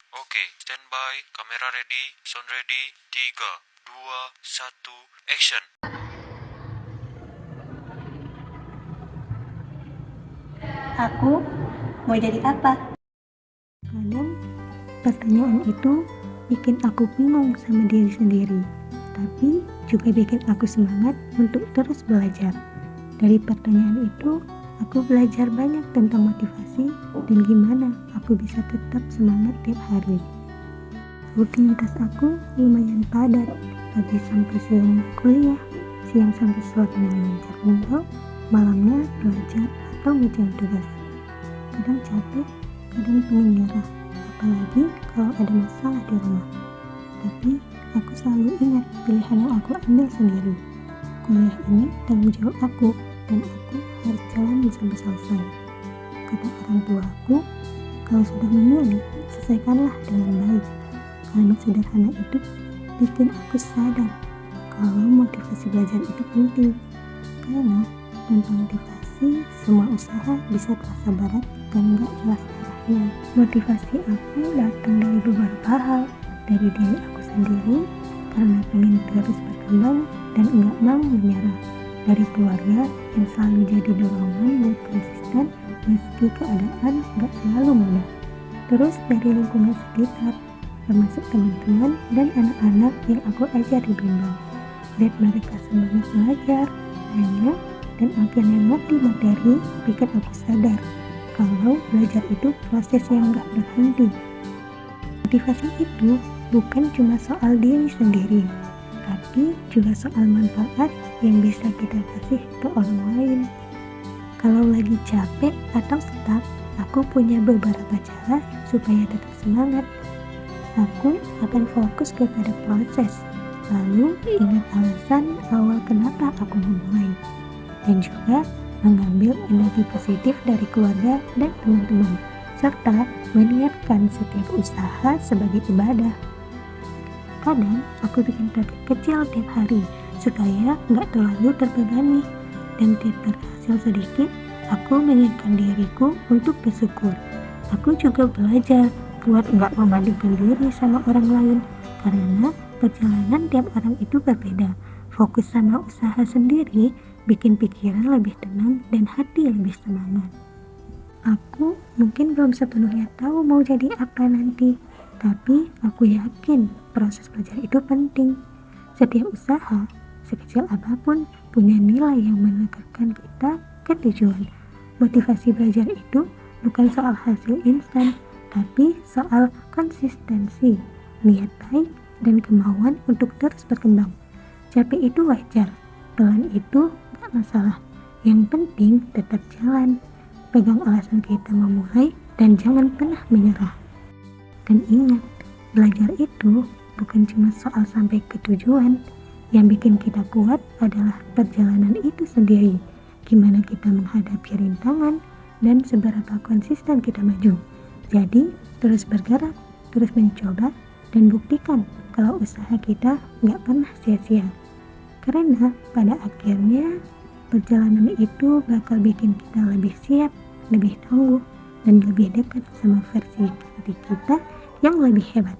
Oke, standby, kamera ready, sound ready, 3, 2, 1, action. Aku mau jadi apa? Kadang pertanyaan itu bikin aku bingung sama diri sendiri, tapi juga bikin aku semangat untuk terus belajar. Dari pertanyaan itu, aku belajar banyak tentang motivasi dan gimana aku bisa tetap semangat tiap hari. Rutinitas aku lumayan padat, pagi sampai siang kuliah, siang sampai sore mengajar bimbel, malamnya belajar atau ngerjain tugas. Kadang capek, kadang pengen nyerah, apalagi kalau ada masalah di rumah. Tapi aku selalu ingat pilihan yang aku ambil sendiri. Kuliah ini tanggung jawab aku, dan aku harus jalani sampai selesai. Kata orang tua aku, kalau sudah memilih, selesaikanlah dengan baik. Kalimat sederhana itu bikin aku sadar kalau motivasi belajar itu penting. Karena tanpa motivasi, semua usaha bisa terasa berat dan gak jelas arahnya. Motivasi aku datang dari beberapa hal, dari diri aku sendiri karena pengen terus berkembang dan enggak mau menyerah, dari keluarga yang selalu jadi dorongan buat konsisten meski keadaan gak selalu mudah, terus dari lingkungan sekitar termasuk teman-teman dan anak-anak yang aku ajar di bimbel. Lihat mereka semangat belajar, nanya, dan akhirnya ngerti materi bikin aku sadar kalau belajar itu proses yang gak berhenti. Motivasi itu bukan cuma soal diri sendiri, tapi juga soal manfaat yang bisa kita kasih ke orang lain. Kalau lagi capek atau stuck, aku punya beberapa cara supaya tetap semangat. Aku akan fokus kepada proses, lalu ingat alasan awal kenapa aku memulai, dan juga mengambil energi positif dari keluarga dan teman-teman, serta meniatkan setiap usaha sebagai ibadah. Kadang aku bikin target kecil tiap hari supaya nggak terlalu terbebani, dan tiap berhasil sedikit, aku mengingatkan diriku untuk bersyukur. Aku juga belajar buat nggak membandingkan diri sama orang lain, karena perjalanan tiap orang itu berbeda. Fokus sama usaha sendiri bikin pikiran lebih tenang dan hati lebih semangat. Aku mungkin belum sepenuhnya tahu mau jadi apa nanti, tapi aku yakin proses belajar itu penting. Setiap usaha, sekecil apapun, punya nilai yang mengantarkan kita ke tujuan. Motivasi belajar itu bukan soal hasil instan, tapi soal konsistensi, niat baik, dan kemauan untuk terus berkembang. Capek itu wajar, pelan itu gak masalah. Yang penting tetap jalan, pegang alasan kita memulai, dan jangan pernah menyerah. Dan ingat, belajar itu bukan cuma soal sampai ke tujuan. Yang bikin kita kuat adalah perjalanan itu sendiri. Gimana kita menghadapi rintangan, dan seberapa konsisten kita maju. Jadi, terus bergerak, terus mencoba, dan buktikan kalau usaha kita gak pernah sia-sia. Karena pada akhirnya, perjalanan itu bakal bikin kita lebih siap, lebih tangguh, dan lebih dekat sama versi diri kita yang lebih hebat.